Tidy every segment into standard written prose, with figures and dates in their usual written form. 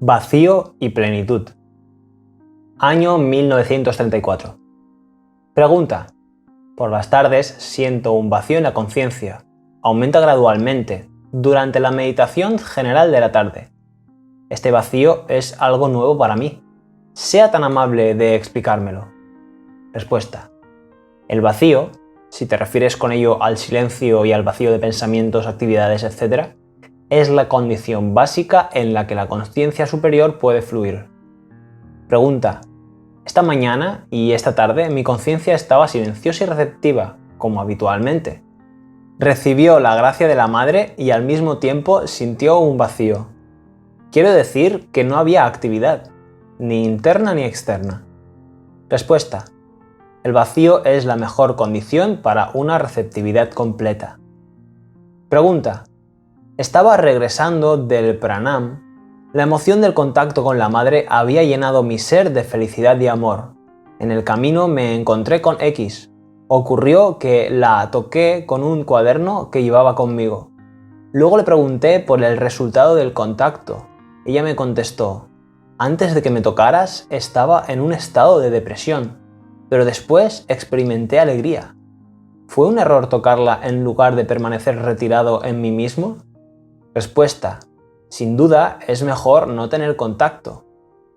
Vacío y plenitud. Año 1934. Pregunta. Por las tardes siento un vacío en la conciencia. Aumenta gradualmente durante la meditación general de la tarde. Este vacío es algo nuevo para mí. Sea tan amable de explicármelo. Respuesta. El vacío, si te refieres con ello al silencio y al vacío de pensamientos, actividades, etc., es la condición básica en la que la conciencia superior puede fluir. Pregunta. Esta mañana y esta tarde mi conciencia estaba silenciosa y receptiva, como habitualmente. Recibió la gracia de la Madre y al mismo tiempo sintió un vacío. Quiero decir que no había actividad, ni interna ni externa. Respuesta. El vacío es la mejor condición para una receptividad completa. Pregunta. Estaba regresando del pranam. La emoción del contacto con la madre había llenado mi ser de felicidad y amor. En el camino me encontré con X. Ocurrió que la toqué con un cuaderno que llevaba conmigo. Luego le pregunté por el resultado del contacto. Ella me contestó: antes de que me tocaras estaba en un estado de depresión, pero después experimenté alegría. ¿Fue un error tocarla en lugar de permanecer retirado en mí mismo? Respuesta. Sin duda es mejor no tener contacto.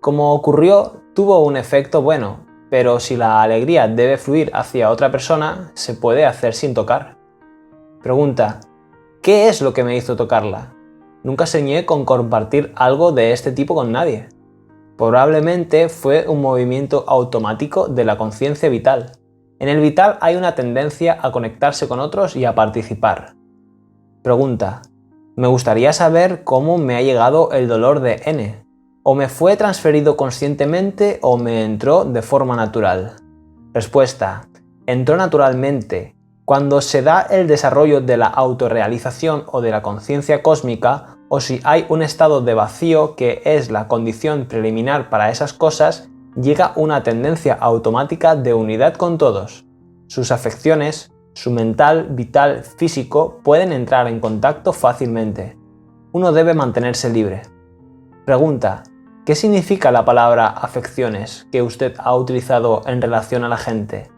Como ocurrió, tuvo un efecto bueno, pero si la alegría debe fluir hacia otra persona, se puede hacer sin tocar. Pregunta. ¿Qué es lo que me hizo tocarla? Nunca soñé con compartir algo de este tipo con nadie. Probablemente fue un movimiento automático de la conciencia vital. En el vital hay una tendencia a conectarse con otros y a participar. Pregunta. Me gustaría saber cómo me ha llegado el dolor de N. ¿O me fue transferido conscientemente o me entró de forma natural? Respuesta. Entró naturalmente. Cuando se da el desarrollo de la autorrealización o de la conciencia cósmica, o si hay un estado de vacío que es la condición preliminar para esas cosas, llega una tendencia automática de unidad con todos. Sus afecciones, su mental, vital, físico pueden entrar en contacto fácilmente. Uno debe mantenerse libre. Pregunta. ¿Qué significa la palabra afecciones que usted ha utilizado en relación a la gente?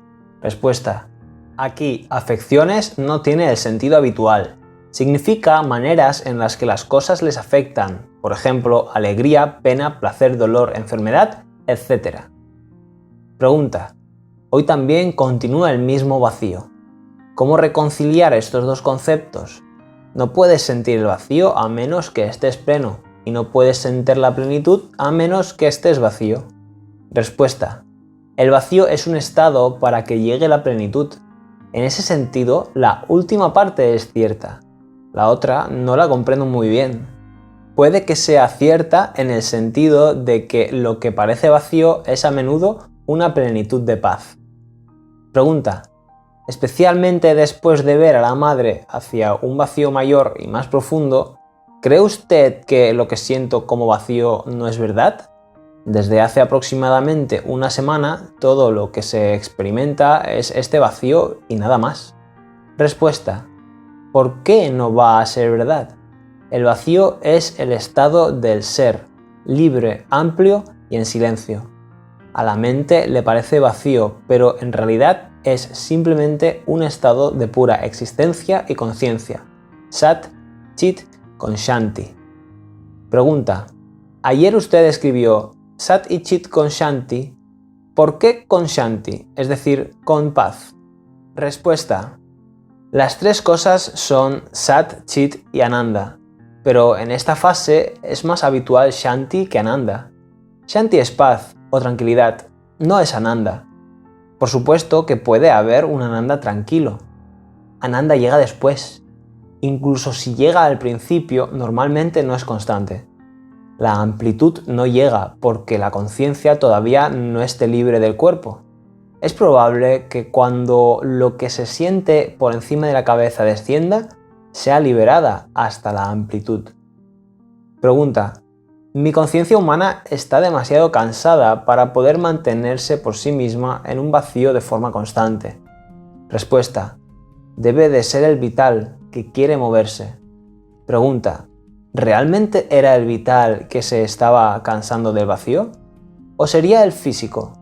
Respuesta. Aquí, afecciones no tiene el sentido habitual. Significa maneras en las que las cosas les afectan, por ejemplo, alegría, pena, placer, dolor, enfermedad, etc. Pregunta. Hoy también continúa el mismo vacío. ¿Cómo reconciliar estos dos conceptos? No puedes sentir el vacío a menos que estés pleno, y no puedes sentir la plenitud a menos que estés vacío. Respuesta. El vacío es un estado para que llegue la plenitud. En ese sentido, la última parte es cierta. La otra no la comprendo muy bien. Puede que sea cierta en el sentido de que lo que parece vacío es a menudo una plenitud de paz. Pregunta. Especialmente después de ver a la madre hacia un vacío mayor y más profundo, ¿cree usted que lo que siento como vacío no es verdad? Desde hace aproximadamente una semana, todo lo que se experimenta es este vacío y nada más. Respuesta. ¿Por qué no va a ser verdad? El vacío es el estado del ser, libre, amplio y en silencio. A la mente le parece vacío, pero en realidad es simplemente un estado de pura existencia y conciencia. Sat, Chit, con Shanti. Pregunta. Ayer usted escribió Sat y Chit con Shanti. ¿Por qué con Shanti? Es decir, con paz. Respuesta. Las tres cosas son Sat, Chit y Ananda, pero en esta fase es más habitual Shanti que Ananda. Shanti es paz o tranquilidad, no es Ananda. Por supuesto que puede haber un Ananda tranquilo. Ananda llega después. Incluso si llega al principio, normalmente no es constante. La amplitud no llega porque la conciencia todavía no esté libre del cuerpo. Es probable que cuando lo que se siente por encima de la cabeza descienda, sea liberada hasta la amplitud. Pregunta. Mi conciencia humana está demasiado cansada para poder mantenerse por sí misma en un vacío de forma constante. Respuesta. Debe de ser el vital que quiere moverse. Pregunta. ¿Realmente era el vital que se estaba cansando del vacío? ¿O sería el físico?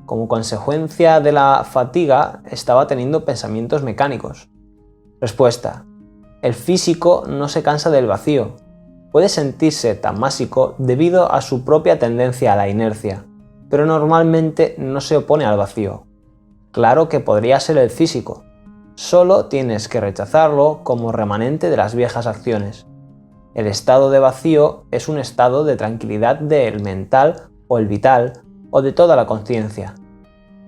Como consecuencia de la fatiga, estaba teniendo pensamientos mecánicos. Respuesta: el físico no se cansa del vacío. Puede sentirse tamásico debido a su propia tendencia a la inercia, pero normalmente no se opone al vacío. Claro que podría ser el físico. Solo tienes que rechazarlo como remanente de las viejas acciones. El estado de vacío es un estado de tranquilidad del mental o el vital o de toda la conciencia,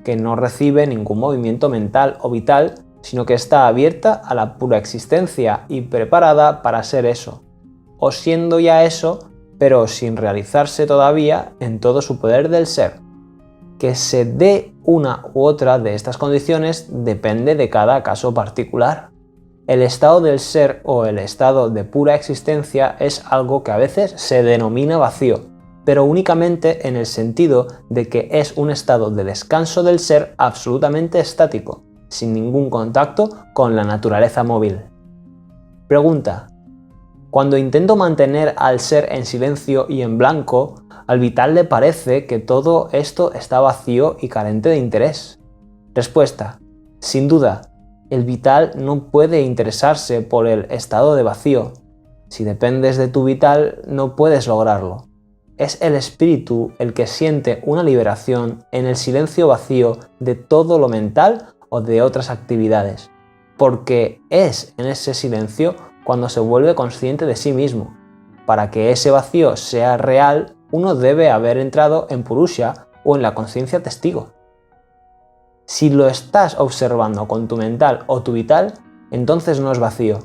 que no recibe ningún movimiento mental o vital, sino que está abierta a la pura existencia y preparada para ser eso, o siendo ya eso, pero sin realizarse todavía en todo su poder del ser. Que se dé una u otra de estas condiciones depende de cada caso particular. El estado del ser o el estado de pura existencia es algo que a veces se denomina vacío, pero únicamente en el sentido de que es un estado de descanso del ser absolutamente estático, sin ningún contacto con la naturaleza móvil. Pregunta: cuando intento mantener al ser en silencio y en blanco, al vital le parece que todo esto está vacío y carente de interés. Respuesta: sin duda, el vital no puede interesarse por el estado de vacío. Si dependes de tu vital, no puedes lograrlo. Es el espíritu el que siente una liberación en el silencio vacío de todo lo mental o de otras actividades, porque es en ese silencio cuando se vuelve consciente de sí mismo. Para que ese vacío sea real, uno debe haber entrado en Purusha o en la conciencia testigo. Si lo estás observando con tu mental o tu vital, entonces no es vacío,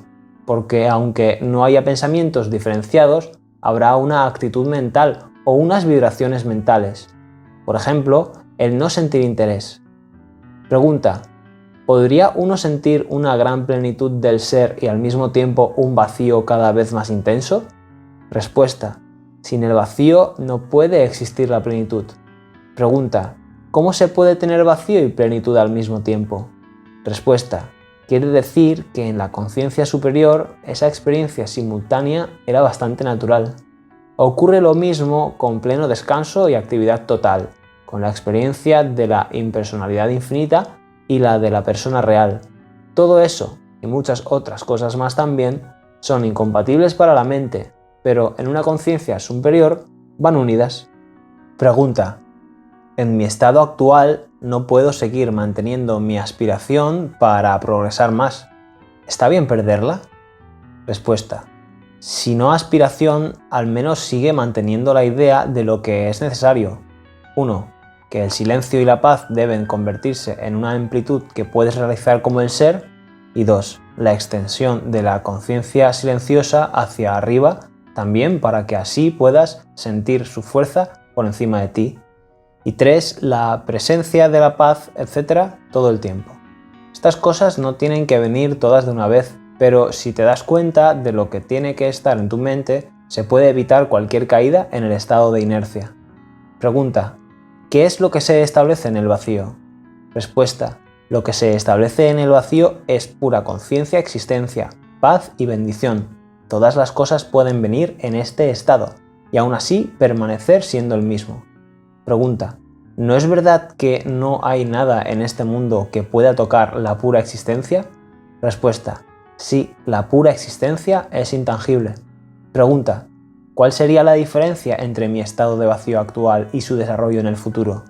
porque aunque no haya pensamientos diferenciados, habrá una actitud mental o unas vibraciones mentales. Por ejemplo, el no sentir interés. Pregunta: ¿podría uno sentir una gran plenitud del ser y al mismo tiempo un vacío cada vez más intenso? Respuesta: sin el vacío no puede existir la plenitud. Pregunta: ¿cómo se puede tener vacío y plenitud al mismo tiempo? Respuesta: quiere decir que en la conciencia superior esa experiencia simultánea era bastante natural. Ocurre lo mismo con pleno descanso y actividad total, con la experiencia de la impersonalidad infinita y la de la persona real. Todo eso, y muchas otras cosas más también, son incompatibles para la mente, pero en una conciencia superior van unidas. Pregunta: en mi estado actual no puedo seguir manteniendo mi aspiración para progresar más. ¿Está bien perderla? Respuesta: si no aspiración, al menos sigue manteniendo la idea de lo que es necesario. 1. Que el silencio y la paz deben convertirse en una amplitud que puedes realizar como el ser. Y 2. La extensión de la conciencia silenciosa hacia arriba, también para que así puedas sentir su fuerza por encima de ti. Y 3. La presencia de la paz, etc., todo el tiempo. Estas cosas no tienen que venir todas de una vez, pero si te das cuenta de lo que tiene que estar en tu mente, se puede evitar cualquier caída en el estado de inercia. Pregunta: ¿qué es lo que se establece en el vacío? Respuesta: lo que se establece en el vacío es pura conciencia, existencia, paz y bendición. Todas las cosas pueden venir en este estado, y aún así permanecer siendo el mismo. Pregunta: ¿no es verdad que no hay nada en este mundo que pueda tocar la pura existencia? Respuesta: sí, la pura existencia es intangible. Pregunta: ¿cuál sería la diferencia entre mi estado de vacío actual y su desarrollo en el futuro?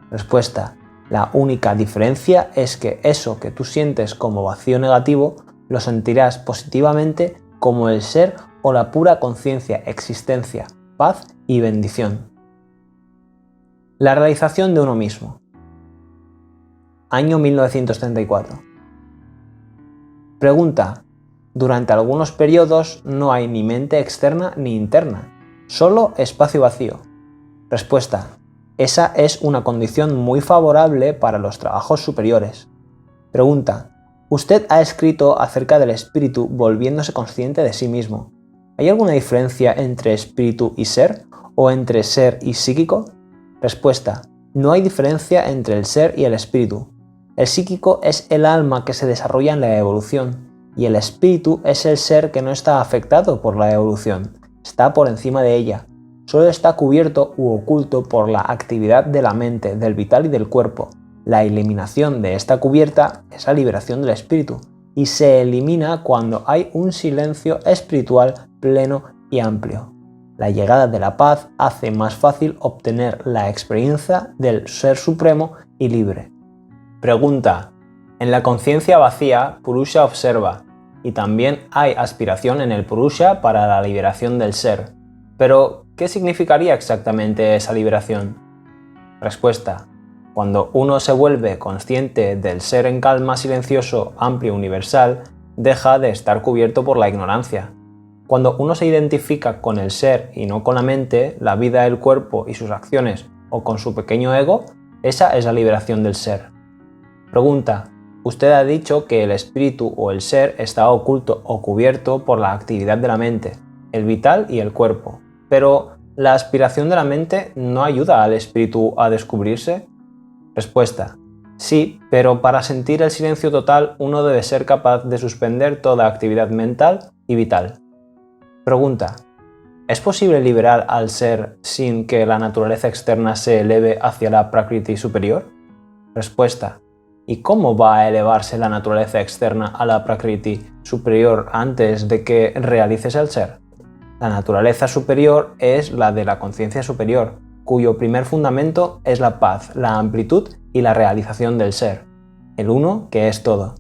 Respuesta: la única diferencia es que eso que tú sientes como vacío negativo lo sentirás positivamente como el ser o la pura conciencia, existencia, paz y bendición. La realización de uno mismo. Año 1934. Pregunta: durante algunos periodos no hay ni mente externa ni interna, solo espacio vacío. Respuesta: esa es una condición muy favorable para los trabajos superiores. Pregunta: usted ha escrito acerca del espíritu volviéndose consciente de sí mismo. ¿Hay alguna diferencia entre espíritu y ser, o entre ser y psíquico? Respuesta: no hay diferencia entre el ser y el espíritu. El psíquico es el alma que se desarrolla en la evolución, y el espíritu es el ser que no está afectado por la evolución, está por encima de ella. Solo está cubierto u oculto por la actividad de la mente, del vital y del cuerpo. La eliminación de esta cubierta es la liberación del espíritu, y se elimina cuando hay un silencio espiritual pleno y amplio. La llegada de la paz hace más fácil obtener la experiencia del Ser Supremo y libre. Pregunta: en la conciencia vacía, Purusha observa, y también hay aspiración en el Purusha para la liberación del ser. Pero, ¿qué significaría exactamente esa liberación? Respuesta: cuando uno se vuelve consciente del ser en calma, silencioso, amplio, universal, deja de estar cubierto por la ignorancia. Cuando uno se identifica con el ser y no con la mente, la vida, el cuerpo y sus acciones, o con su pequeño ego, esa es la liberación del ser. Pregunta: usted ha dicho que el espíritu o el ser está oculto o cubierto por la actividad de la mente, el vital y el cuerpo. Pero, ¿la aspiración de la mente no ayuda al espíritu a descubrirse? Respuesta: sí, pero para sentir el silencio total uno debe ser capaz de suspender toda actividad mental y vital. Pregunta: ¿es posible liberar al ser sin que la naturaleza externa se eleve hacia la Prakriti superior? Respuesta: ¿y cómo va a elevarse la naturaleza externa a la Prakriti superior antes de que realices el ser? La naturaleza superior es la de la conciencia superior, cuyo primer fundamento es la paz, la amplitud y la realización del ser, el uno que es todo.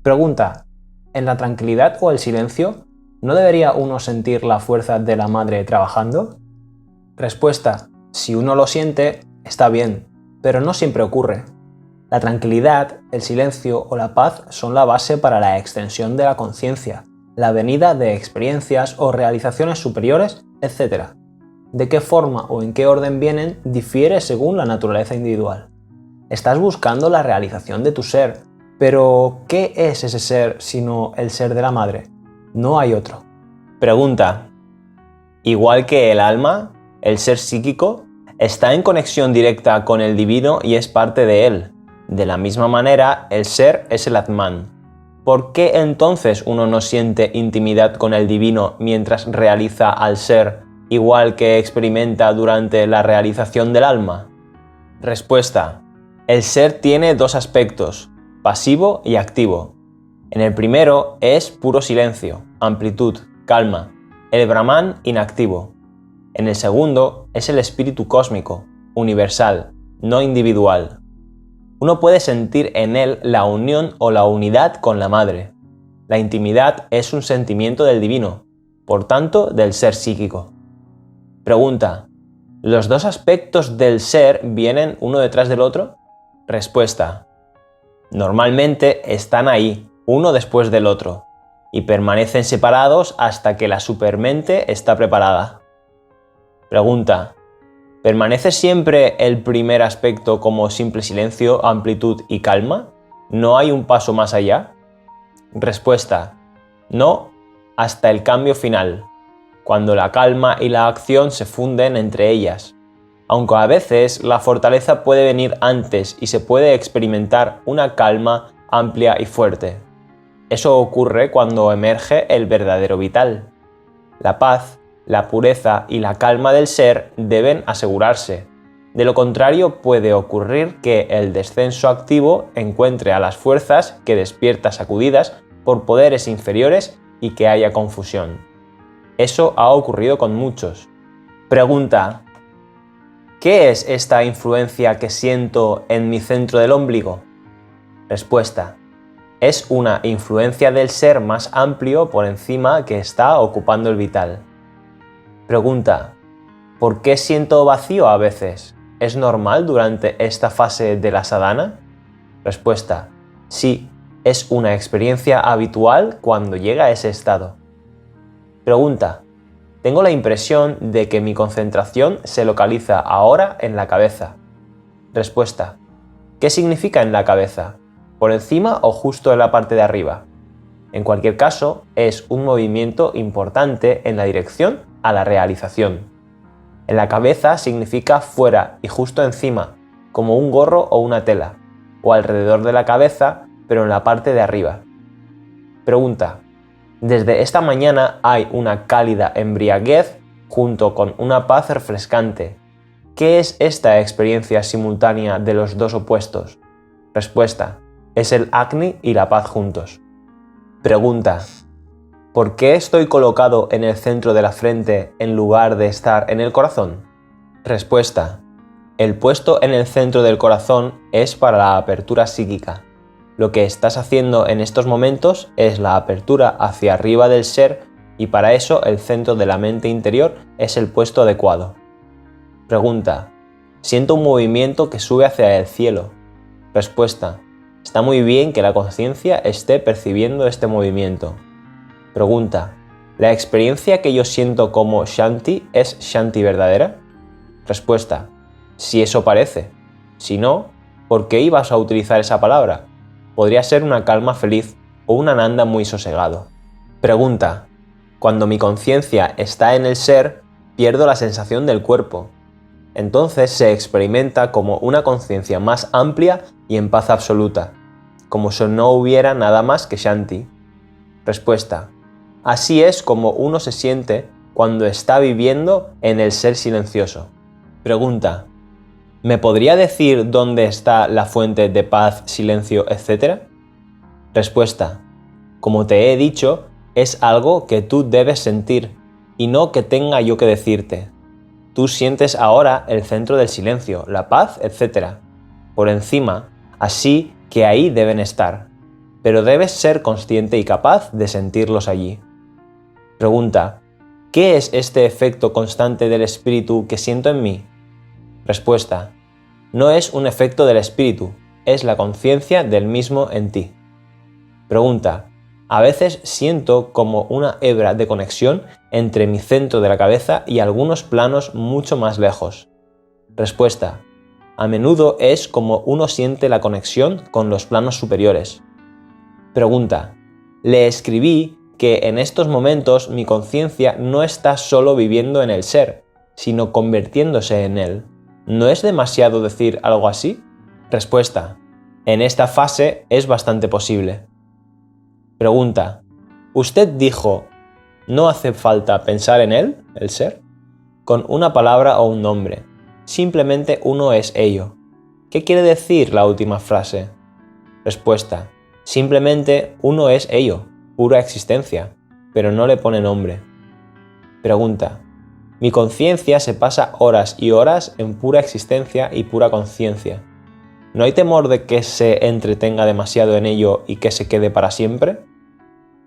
Pregunta: ¿en la tranquilidad o el silencio no debería uno sentir la fuerza de la madre trabajando? Respuesta: si uno lo siente, está bien, pero no siempre ocurre. La tranquilidad, el silencio o la paz son la base para la extensión de la conciencia, la venida de experiencias o realizaciones superiores, etc. De qué forma o en qué orden vienen difiere según la naturaleza individual. Estás buscando la realización de tu ser, pero ¿qué es ese ser sino el ser de la madre? No hay otro. Pregunta: igual que el alma, el ser psíquico, está en conexión directa con el divino y es parte de él. De la misma manera, el ser es el Atman. ¿Por qué entonces uno no siente intimidad con el divino mientras realiza al ser, igual que experimenta durante la realización del alma? Respuesta: el ser tiene dos aspectos, pasivo y activo. En el primero es puro silencio, amplitud, calma, el Brahman inactivo. En el segundo es el espíritu cósmico, universal, no individual. Uno puede sentir en él la unión o la unidad con la madre. La intimidad es un sentimiento del divino, por tanto del ser psíquico. Pregunta: ¿los dos aspectos del ser vienen uno detrás del otro? Respuesta: normalmente están ahí, uno después del otro, y permanecen separados hasta que la supermente está preparada. Pregunta: ¿permanece siempre el primer aspecto como simple silencio, amplitud y calma? ¿No hay un paso más allá? Respuesta: no, hasta el cambio final, cuando la calma y la acción se funden entre ellas. Aunque a veces la fortaleza puede venir antes y se puede experimentar una calma amplia y fuerte. Eso ocurre cuando emerge el verdadero vital. La paz, la pureza y la calma del ser deben asegurarse. De lo contrario, puede ocurrir que el descenso activo encuentre a las fuerzas que despierta sacudidas por poderes inferiores y que haya confusión. Eso ha ocurrido con muchos. Pregunta: ¿qué es esta influencia que siento en mi centro del ombligo? Respuesta: es una influencia del ser más amplio por encima que está ocupando el vital. Pregunta: ¿por qué siento vacío a veces? ¿Es normal durante esta fase de la sadhana? Respuesta: sí, es una experiencia habitual cuando llega a ese estado. Pregunta: tengo la impresión de que mi concentración se localiza ahora en la cabeza. Respuesta: ¿qué significa en la cabeza? ¿Por encima o justo en la parte de arriba? En cualquier caso, es un movimiento importante en la dirección a la realización. En la cabeza significa fuera y justo encima, como un gorro o una tela, o alrededor de la cabeza, pero en la parte de arriba. Pregunta: Desde esta mañana hay una cálida embriaguez junto con una paz refrescante. ¿Qué es esta experiencia simultánea de los dos opuestos? Respuesta: es el Agni y la paz juntos. Pregunta: ¿por qué estoy colocado en el centro de la frente en lugar de estar en el corazón? Respuesta: el puesto en el centro del corazón es para la apertura psíquica. Lo que estás haciendo en estos momentos es la apertura hacia arriba del ser y para eso el centro de la mente interior es el puesto adecuado. Pregunta: siento un movimiento que sube hacia el cielo. Respuesta: está muy bien que la conciencia esté percibiendo este movimiento. Pregunta: ¿la experiencia que yo siento como Shanti es Shanti verdadera? Respuesta: si eso parece. Si no, ¿por qué ibas a utilizar esa palabra? Podría ser una calma feliz o un ananda muy sosegado. Pregunta: cuando mi conciencia está en el ser, pierdo la sensación del cuerpo. Entonces se experimenta como una conciencia más amplia y en paz absoluta, como si no hubiera nada más que Shanti. Respuesta: así es como uno se siente cuando está viviendo en el ser silencioso. Pregunta: ¿me podría decir dónde está la fuente de paz, silencio, etcétera? Respuesta: como te he dicho, es algo que tú debes sentir y no que tenga yo que decirte. Tú sientes ahora el centro del silencio, la paz, etc. por encima, así que ahí deben estar, pero debes ser consciente y capaz de sentirlos allí. Pregunta: ¿qué es este efecto constante del espíritu que siento en mí? Respuesta: no es un efecto del espíritu, es la conciencia del mismo en ti. Pregunta: a veces siento como una hebra de conexión entre mi centro de la cabeza y algunos planos mucho más lejos. Respuesta: a menudo es como uno siente la conexión con los planos superiores. Pregunta: le escribí que en estos momentos mi conciencia no está solo viviendo en el ser, sino convirtiéndose en él. ¿No es demasiado decir algo así? Respuesta: en esta fase es bastante posible. Pregunta: ¿usted dijo, no hace falta pensar en él, el ser? Con una palabra o un nombre. Simplemente uno es ello. ¿Qué quiere decir la última frase? Respuesta: simplemente uno es ello, pura existencia, pero no le pone nombre. Pregunta: mi conciencia se pasa horas y horas en pura existencia y pura conciencia. ¿No hay temor de que se entretenga demasiado en ello y que se quede para siempre?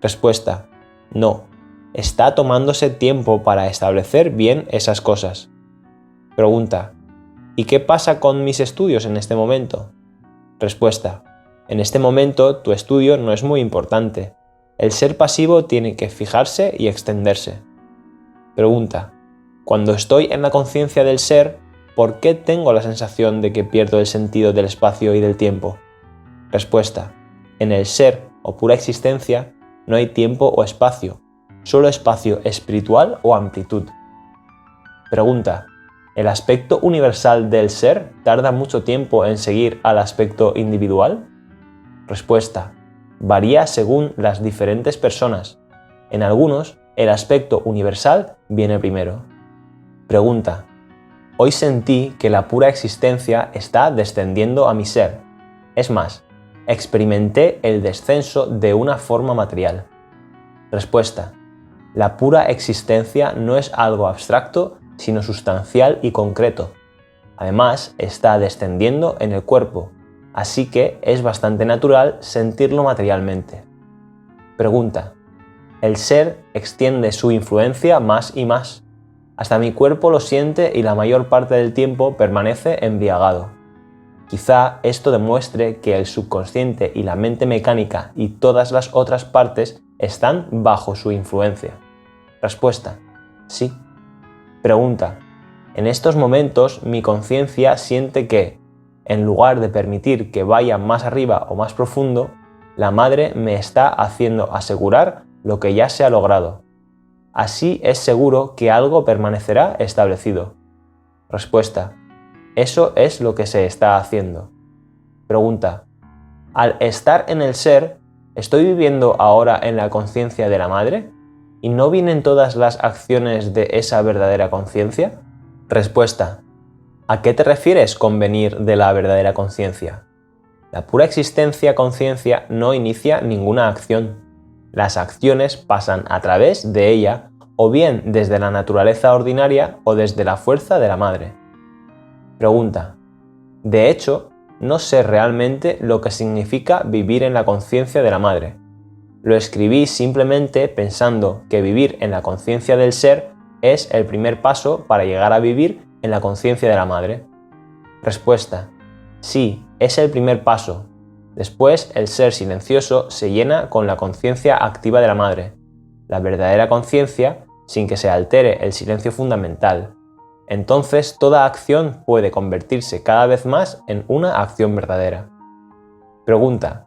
Respuesta: no, está tomándose tiempo para establecer bien esas cosas. Pregunta: ¿y qué pasa con mis estudios en este momento? Respuesta: en este momento tu estudio no es muy importante. El ser pasivo tiene que fijarse y extenderse. Pregunta: cuando estoy en la conciencia del ser, ¿por qué tengo la sensación de que pierdo el sentido del espacio y del tiempo? Respuesta: en el ser o pura existencia no hay tiempo o espacio, solo espacio espiritual o amplitud. Pregunta: ¿el aspecto universal del ser tarda mucho tiempo en seguir al aspecto individual? Respuesta: varía según las diferentes personas. En algunos, el aspecto universal viene primero. Pregunta: hoy sentí que la pura existencia está descendiendo a mi ser. Es más, experimenté el descenso de una forma material. Respuesta: la pura existencia no es algo abstracto, sino sustancial y concreto. Además, está descendiendo en el cuerpo, así que es bastante natural sentirlo materialmente. Pregunta: el ser extiende su influencia más y más. Hasta mi cuerpo lo siente y la mayor parte del tiempo permanece embriagado. Quizá esto demuestre que el subconsciente y la mente mecánica y todas las otras partes están bajo su influencia. Respuesta: sí. Pregunta: en estos momentos mi conciencia siente que, en lugar de permitir que vaya más arriba o más profundo, la madre me está haciendo asegurar lo que ya se ha logrado. Así es seguro que algo permanecerá establecido. Respuesta: eso es lo que se está haciendo. Pregunta: al estar en el ser, ¿Estoy viviendo ahora en la conciencia de la madre? ¿Y no vienen todas las acciones de esa verdadera conciencia? Respuesta. ¿A qué te refieres con venir de la verdadera conciencia? La pura existencia conciencia no inicia ninguna acción. Las acciones pasan a través de ella, o bien desde la naturaleza ordinaria o desde la fuerza de la madre. Pregunta. De hecho, no sé realmente lo que significa vivir en la conciencia de la madre. Lo escribí simplemente pensando que vivir en la conciencia del ser es el primer paso para llegar a vivir en la conciencia de la madre. Respuesta. Sí, es el primer paso. Después el ser silencioso se llena con la conciencia activa de la madre, la verdadera conciencia, sin que se altere el silencio fundamental. Entonces toda acción puede convertirse cada vez más en una acción verdadera. Pregunta.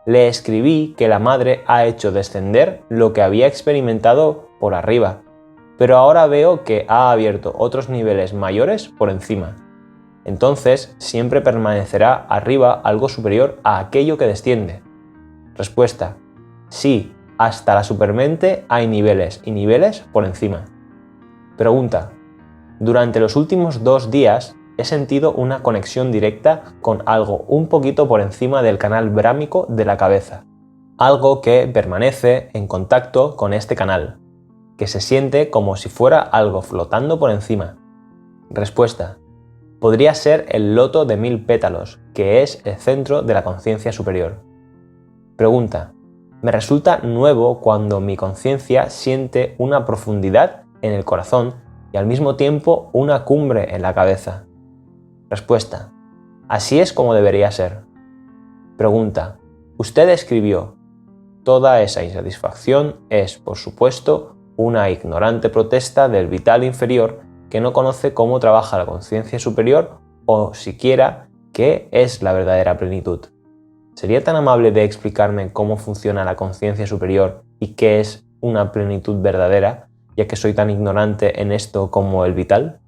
Le escribí que la madre ha hecho descender lo que había experimentado por arriba, pero ahora veo que ha abierto otros niveles mayores por encima. Entonces siempre permanecerá arriba algo superior a aquello que desciende. Respuesta. Sí, hasta la supermente hay niveles y niveles por encima. Pregunta. Durante los últimos 2 días he sentido una conexión directa con algo un poquito por encima del canal brámico de la cabeza. Algo que permanece en contacto con este canal, que se siente como si fuera algo flotando por encima. Respuesta. Podría ser el loto de 1000 pétalos, que es el centro de la conciencia superior. Pregunta. Me resulta nuevo cuando mi conciencia siente una profundidad en el corazón y al mismo tiempo una cumbre en la cabeza. Respuesta. Así es como debería ser. Pregunta. Usted escribió: toda esa insatisfacción es, por supuesto, una ignorante protesta del vital inferior que no conoce cómo trabaja la conciencia superior o siquiera qué es la verdadera plenitud. ¿Sería tan amable de explicarme cómo funciona la conciencia superior y qué es una plenitud verdadera, ya que soy tan ignorante en esto como el vital?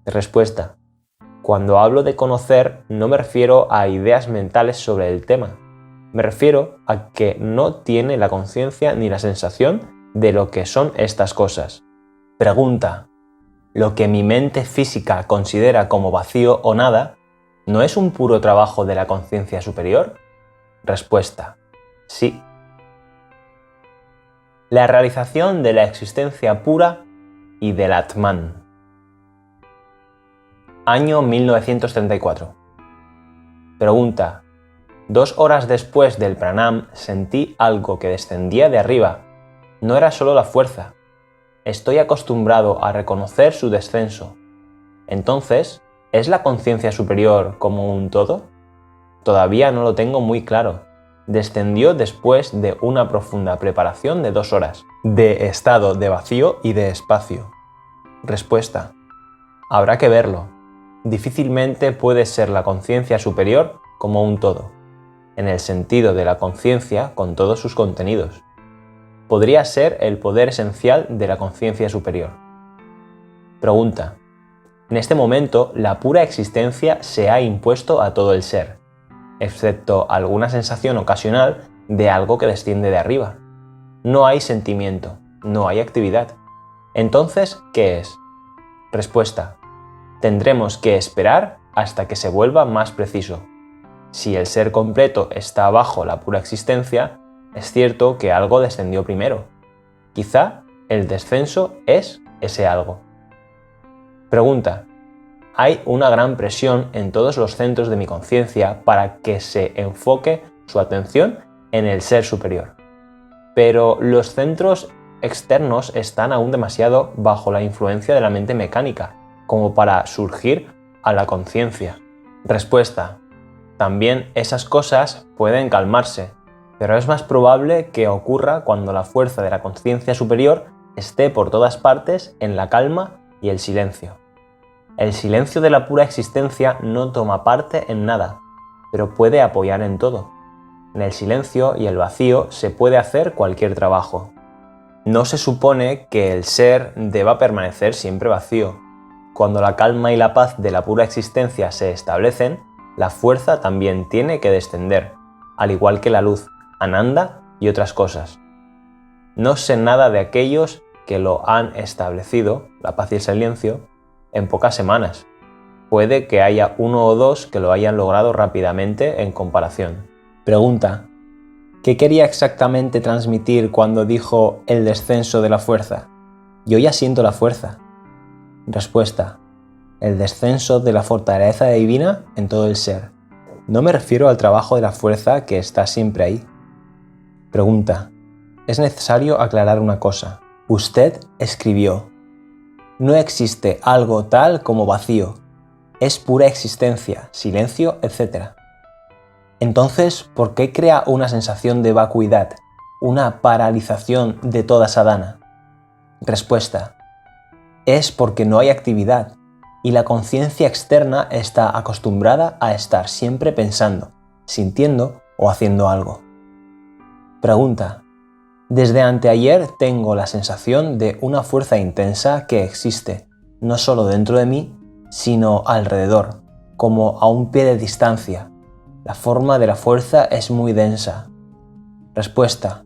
Respuesta. Cuando hablo de conocer, no me refiero a ideas mentales sobre el tema. Me refiero a que no tiene la conciencia ni la sensación de lo que son estas cosas. Pregunta. ¿Lo que mi mente física considera como vacío o nada no es un puro trabajo de la conciencia superior? Respuesta. Sí. La realización de la existencia pura y del Atman. Año 1934. Pregunta. 2 horas después del pranam sentí algo que descendía de arriba. No era solo la fuerza. Estoy acostumbrado a reconocer su descenso. Entonces, ¿es la conciencia superior como un todo? Todavía no lo tengo muy claro. Descendió después de una profunda preparación de 2 horas, de estado de vacío y de espacio. Respuesta. Habrá que verlo. Difícilmente puede ser la conciencia superior como un todo, en el sentido de la conciencia con todos sus contenidos. Podría ser el poder esencial de la conciencia superior. Pregunta. En este momento, la pura existencia se ha impuesto a todo el ser, excepto alguna sensación ocasional de algo que desciende de arriba. No hay sentimiento, no hay actividad. Entonces, ¿qué es? Respuesta. Tendremos que esperar hasta que se vuelva más preciso. Si el ser completo está bajo la pura existencia, es cierto que algo descendió primero. Quizá el descenso es ese algo. Pregunta. Hay una gran presión en todos los centros de mi conciencia para que se enfoque su atención en el ser superior. Pero los centros externos están aún demasiado bajo la influencia de la mente mecánica como para surgir a la conciencia. Respuesta. También esas cosas pueden calmarse, pero es más probable que ocurra cuando la fuerza de la conciencia superior esté por todas partes en la calma y el silencio. El silencio de la pura existencia no toma parte en nada, pero puede apoyar en todo. En el silencio y el vacío se puede hacer cualquier trabajo. No se supone que el ser deba permanecer siempre vacío. Cuando la calma y la paz de la pura existencia se establecen, la fuerza también tiene que descender, al igual que la luz, Ananda y otras cosas. No sé nada de aquellos que lo han establecido, la paz y el silencio, en pocas semanas. Puede que haya uno o dos que lo hayan logrado rápidamente en comparación. Pregunta: ¿qué quería exactamente transmitir cuando dijo el descenso de la fuerza? Yo ya siento la fuerza. Respuesta: el descenso de la fortaleza divina en todo el ser. No me refiero al trabajo de la fuerza que está siempre ahí. Pregunta: es necesario aclarar una cosa. Usted escribió: no existe algo tal como vacío. Es pura existencia, silencio, etc. Entonces, ¿por qué crea una sensación de vacuidad, una paralización de toda sadhana? Respuesta: es porque no hay actividad y la conciencia externa está acostumbrada a estar siempre pensando, sintiendo o haciendo algo. Pregunta: desde anteayer tengo la sensación de una fuerza intensa que existe, no solo dentro de mí, sino alrededor, como a un pie de distancia. La forma de la fuerza es muy densa. Respuesta: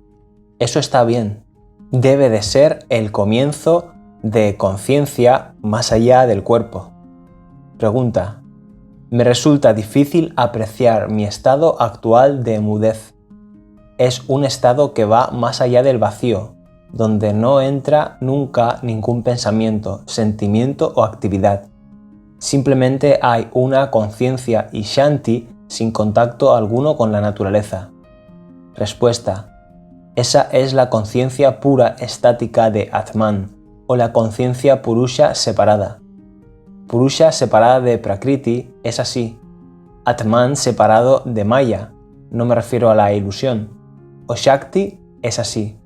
eso está bien. Debe de ser el comienzo de conciencia más allá del cuerpo. Pregunta: me resulta difícil apreciar mi estado actual de mudez. Es un estado que va más allá del vacío, donde no entra nunca ningún pensamiento, sentimiento o actividad. Simplemente hay una conciencia y shanti sin contacto alguno con la naturaleza. Respuesta: esa es la conciencia pura estática de Atman, o la conciencia purusha separada. Purusha separada de Prakriti es así. Atman separado de Maya, no me refiero a la ilusión. O Shakti es así.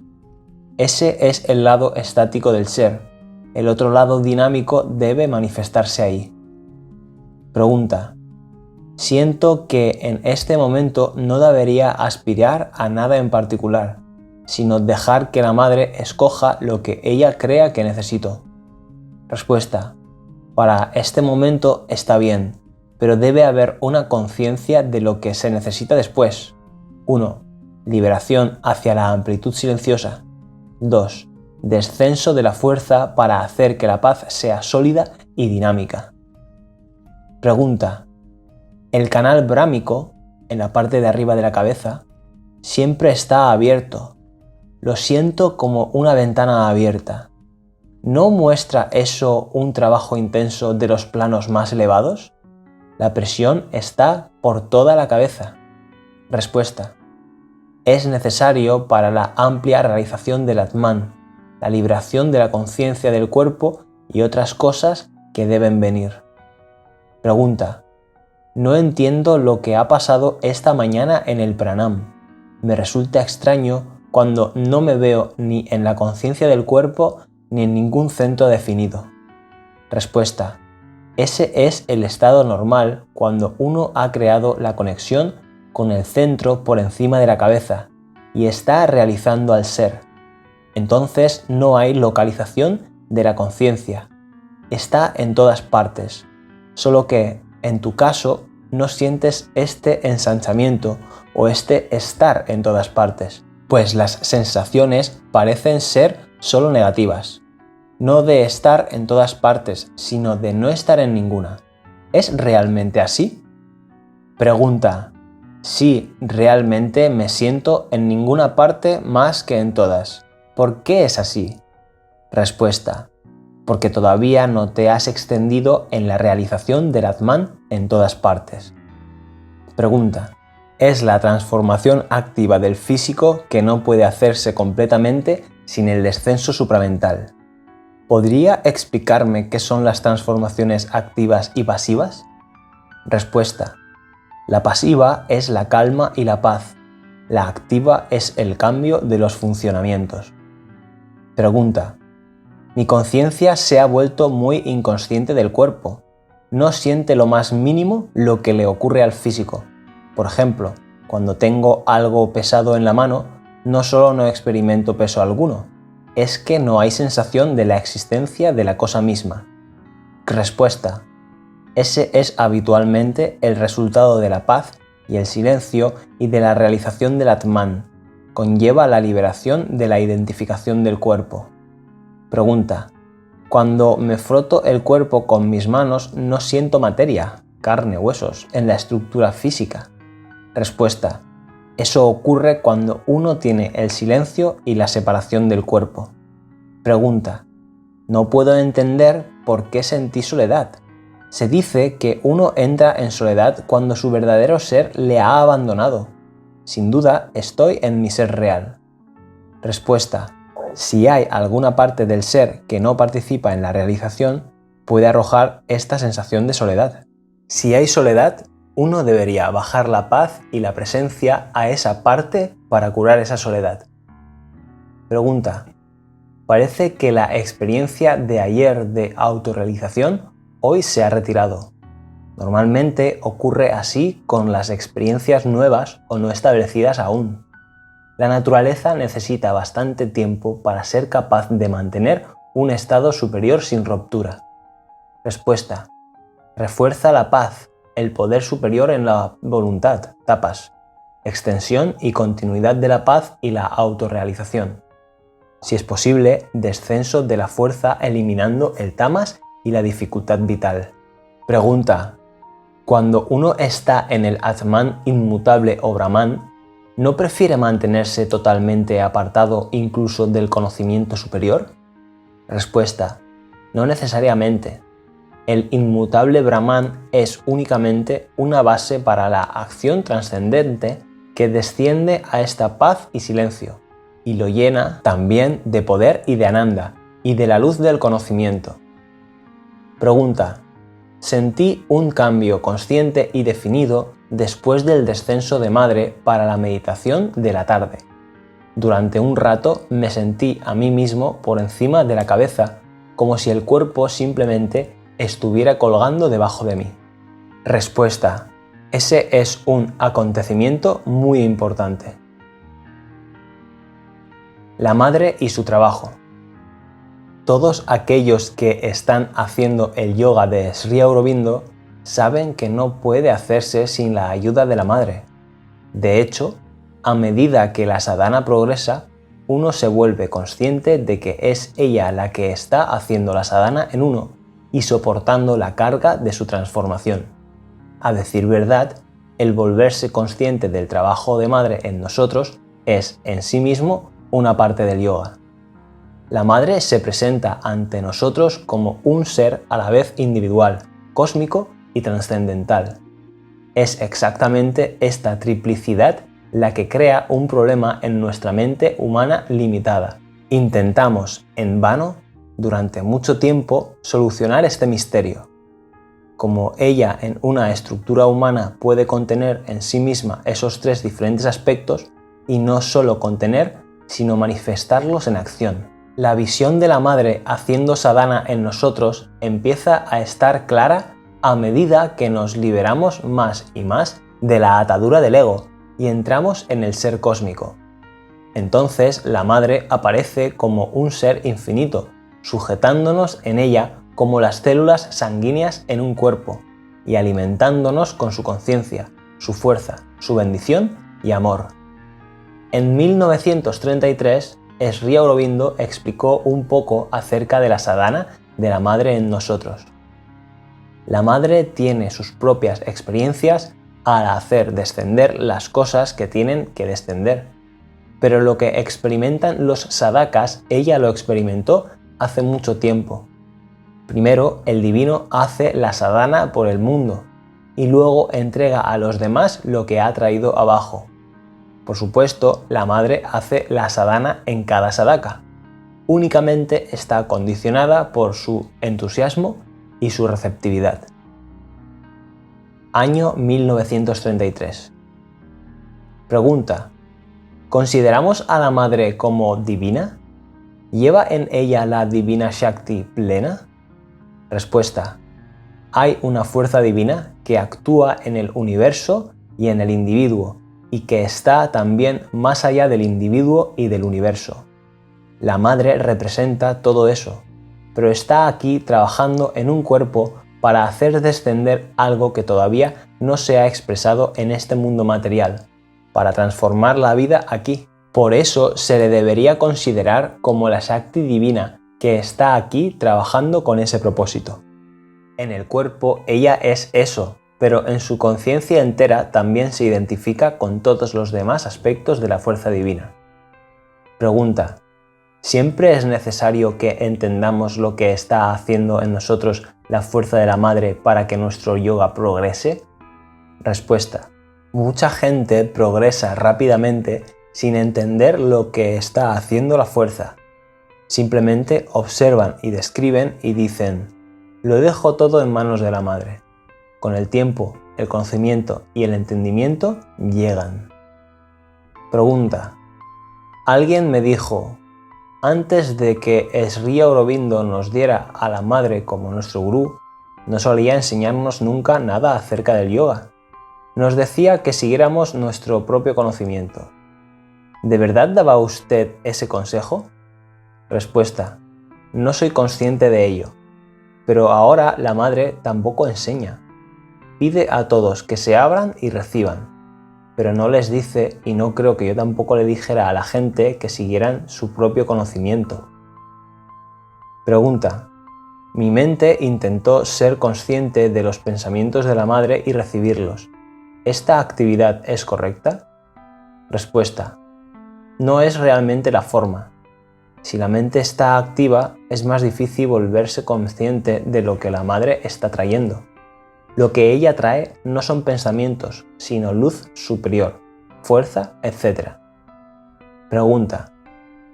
Ese es el lado estático del ser. El otro lado dinámico debe manifestarse ahí. Pregunta: siento que en este momento no debería aspirar a nada en particular, sino dejar que la madre escoja lo que ella crea que necesito. Respuesta: para este momento está bien, pero debe haber una conciencia de lo que se necesita después. 1. Liberación hacia la amplitud silenciosa. 2. Descenso de la fuerza para hacer que la paz sea sólida y dinámica. Pregunta: el canal brámico, en la parte de arriba de la cabeza, siempre está abierto. Lo siento como una ventana abierta. ¿No muestra eso un trabajo intenso de los planos más elevados? La presión está por toda la cabeza. Respuesta: es necesario para la amplia realización del Atman, la liberación de la conciencia del cuerpo y otras cosas que deben venir. Pregunta: no entiendo lo que ha pasado esta mañana en el pranam. Me resulta extraño cuando no me veo ni en la conciencia del cuerpo ni en ningún centro definido. Respuesta: ese es el estado normal cuando uno ha creado la conexión con el centro por encima de la cabeza y está realizando al ser. Entonces no hay localización de la conciencia. Está en todas partes, solo que, en tu caso, no sientes este ensanchamiento o este estar en todas partes, pues las sensaciones parecen ser solo negativas. No de estar en todas partes, sino de no estar en ninguna. ¿Es realmente así? Pregunta: sí, realmente me siento en ninguna parte más que en todas. ¿Por qué es así? Respuesta: porque todavía no te has extendido en la realización del Atman en todas partes. Pregunta: ¿es la transformación activa del físico que no puede hacerse completamente sin el descenso supramental? ¿Podría explicarme qué son las transformaciones activas y pasivas? Respuesta: la pasiva es la calma y la paz. La activa es el cambio de los funcionamientos. Pregunta: mi conciencia se ha vuelto muy inconsciente del cuerpo. No siente lo más mínimo lo que le ocurre al físico. Por ejemplo, cuando tengo algo pesado en la mano, no solo no experimento peso alguno, es que no hay sensación de la existencia de la cosa misma. Respuesta: ese es habitualmente el resultado de la paz y el silencio y de la realización del Atman. conlleva la liberación de la identificación del cuerpo. Pregunta: cuando me froto el cuerpo con mis manos no siento materia, carne, huesos, en la estructura física. Respuesta: eso ocurre cuando uno tiene el silencio y la separación del cuerpo. Pregunta: no puedo entender por qué sentí soledad. Se dice que uno entra en soledad cuando su verdadero ser le ha abandonado. Sin duda, estoy en mi ser real. Respuesta: si hay alguna parte del ser que no participa en la realización, puede arrojar esta sensación de soledad. Si hay soledad, uno debería bajar la paz y la presencia a esa parte para curar esa soledad. Pregunta: parece que la experiencia de ayer de autorrealización hoy se ha retirado. Normalmente ocurre así con las experiencias nuevas o no establecidas aún. La naturaleza necesita bastante tiempo para ser capaz de mantener un estado superior sin ruptura. Respuesta: refuerza la paz, el poder superior en la voluntad, tapas, extensión y continuidad de la paz y la autorrealización. Si es posible, descenso de la fuerza eliminando el tamas y la dificultad vital. Pregunta: cuando uno está en el Atman inmutable o Brahman, ¿no prefiere mantenerse totalmente apartado incluso del conocimiento superior? Respuesta: no necesariamente. El inmutable Brahman es únicamente una base para la acción trascendente que desciende a esta paz y silencio, y lo llena también de poder y de ananda, y de la luz del conocimiento. Pregunta: sentí un cambio consciente y definido después del descenso de madre para la meditación de la tarde. Durante un rato me sentí a mí mismo por encima de la cabeza, como si el cuerpo simplemente estuviera colgando debajo de mí. Respuesta: ese es un acontecimiento muy importante. La madre y su trabajo. Todos aquellos que están haciendo el yoga de Sri Aurobindo saben que no puede hacerse sin la ayuda de la madre. De hecho, a medida que la sadhana progresa, uno se vuelve consciente de que es ella la que está haciendo la sadhana en uno y soportando la carga de su transformación. A decir verdad, el volverse consciente del trabajo de madre en nosotros es en sí mismo una parte del yoga. La madre se presenta ante nosotros como un ser a la vez individual, cósmico y trascendental. Es exactamente esta triplicidad la que crea un problema en nuestra mente humana limitada. Intentamos, en vano, durante mucho tiempo, solucionar este misterio. Como ella en una estructura humana puede contener en sí misma esos tres diferentes aspectos, y no solo contener, sino manifestarlos en acción. La visión de la madre haciendo sadhana en nosotros empieza a estar clara a medida que nos liberamos más y más de la atadura del ego y entramos en el ser cósmico. Entonces la madre aparece como un ser infinito, sujetándonos en ella como las células sanguíneas en un cuerpo y alimentándonos con su conciencia, su fuerza, su bendición y amor. En 1933, Sri Aurobindo explicó un poco acerca de la sadhana de la madre en nosotros. La madre tiene sus propias experiencias al hacer descender las cosas que tienen que descender. Pero lo que experimentan los sadhakas, ella lo experimentó hace mucho tiempo. Primero, el divino hace la sadhana por el mundo y luego entrega a los demás lo que ha traído abajo. Por supuesto, la madre hace la sadhana en cada sadhaka. Únicamente está condicionada por su entusiasmo y su receptividad. Año 1933. Pregunta: ¿consideramos a la madre como divina? ¿Lleva en ella la divina Shakti plena? Respuesta: hay una fuerza divina que actúa en el universo y en el individuo y que está también más allá del individuo y del universo. La madre representa todo eso, pero está aquí trabajando en un cuerpo para hacer descender algo que todavía no se ha expresado en este mundo material, para transformar la vida aquí. Por eso se le debería considerar como la Shakti divina que está aquí trabajando con ese propósito. En el cuerpo ella es eso, pero en su conciencia entera también se identifica con todos los demás aspectos de la fuerza divina. Pregunta: ¿siempre es necesario que entendamos lo que está haciendo en nosotros la fuerza de la madre para que nuestro yoga progrese? Respuesta: mucha gente progresa rápidamente sin entender lo que está haciendo la fuerza. Simplemente observan y describen y dicen: lo dejo todo en manos de la madre. Con el tiempo, el conocimiento y el entendimiento llegan. Pregunta: alguien me dijo: antes de que Sri Aurobindo nos diera a la madre como nuestro gurú, no solía enseñarnos nunca nada acerca del yoga. Nos decía que siguiéramos nuestro propio conocimiento. ¿De verdad daba usted ese consejo? Respuesta: no soy consciente de ello, pero ahora la madre tampoco enseña. Pide a todos que se abran y reciban, pero no les dice, y no creo que yo tampoco le dijera a la gente que siguieran su propio conocimiento. Pregunta: mi mente intentó ser consciente de los pensamientos de la madre y recibirlos. ¿Esta actividad es correcta? Respuesta: no es realmente la forma. Si la mente está activa, es más difícil volverse consciente de lo que la madre está trayendo. Lo que ella trae no son pensamientos, sino luz superior, fuerza, etc. Pregunta: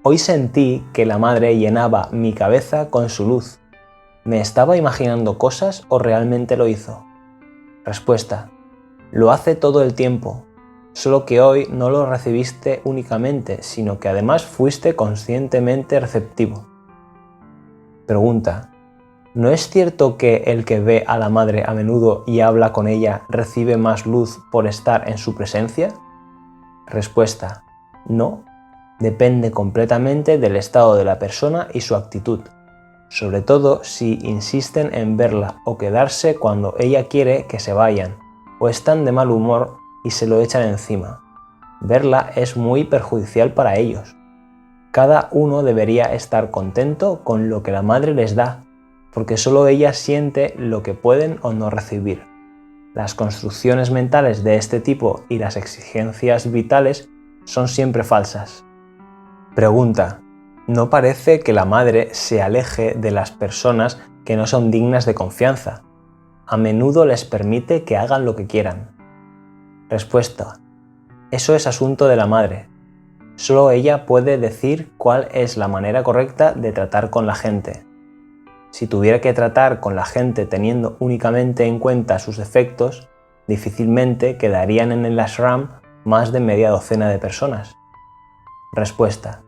hoy sentí que la madre llenaba mi cabeza con su luz. ¿Me estaba imaginando cosas o realmente lo hizo? Respuesta: lo hace todo el tiempo, solo que hoy no lo recibiste únicamente, sino que además fuiste conscientemente receptivo. Pregunta: ¿no es cierto que el que ve a la madre a menudo y habla con ella recibe más luz por estar en su presencia? Respuesta: no, depende completamente del estado de la persona y su actitud, sobre todo si insisten en verla o quedarse cuando ella quiere que se vayan, o están de mal humor y se lo echan encima. Verla es muy perjudicial para ellos. Cada uno debería estar contento con lo que la madre les da, porque solo ella siente lo que pueden o no recibir. Las construcciones mentales de este tipo y las exigencias vitales son siempre falsas. Pregunta: ¿no parece que la madre se aleje de las personas que no son dignas de confianza? A menudo les permite que hagan lo que quieran. Respuesta: eso es asunto de la madre. Solo ella puede decir cuál es la manera correcta de tratar con la gente. Si tuviera que tratar con la gente teniendo únicamente en cuenta sus defectos, difícilmente quedarían en el ashram más de media docena de personas. Respuesta: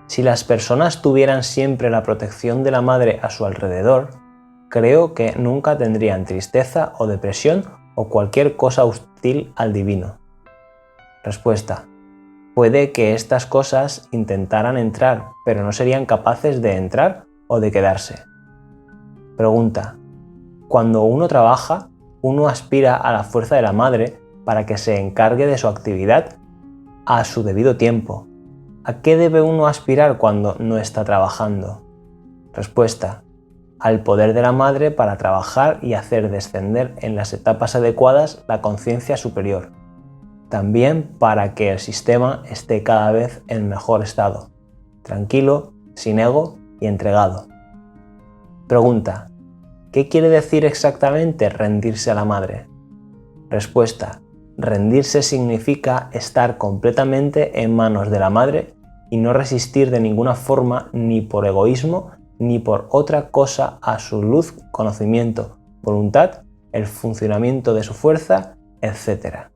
si las personas tuvieran siempre la protección de la madre a su alrededor, creo que nunca tendrían tristeza o depresión o cualquier cosa hostil al divino. Respuesta: puede que estas cosas intentaran entrar, pero no serían capaces de entrar o de quedarse. Pregunta: cuando uno trabaja, uno aspira a la fuerza de la madre para que se encargue de su actividad a su debido tiempo. ¿A qué debe uno aspirar cuando no está trabajando? Respuesta: al poder de la madre para trabajar y hacer descender en las etapas adecuadas la conciencia superior. También para que el sistema esté cada vez en mejor estado, tranquilo, sin ego y entregado. Pregunta: ¿qué quiere decir exactamente rendirse a la madre? Respuesta: rendirse significa estar completamente en manos de la madre y no resistir de ninguna forma, ni por egoísmo, ni por otra cosa, a su luz, conocimiento, voluntad, el funcionamiento de su fuerza, etc.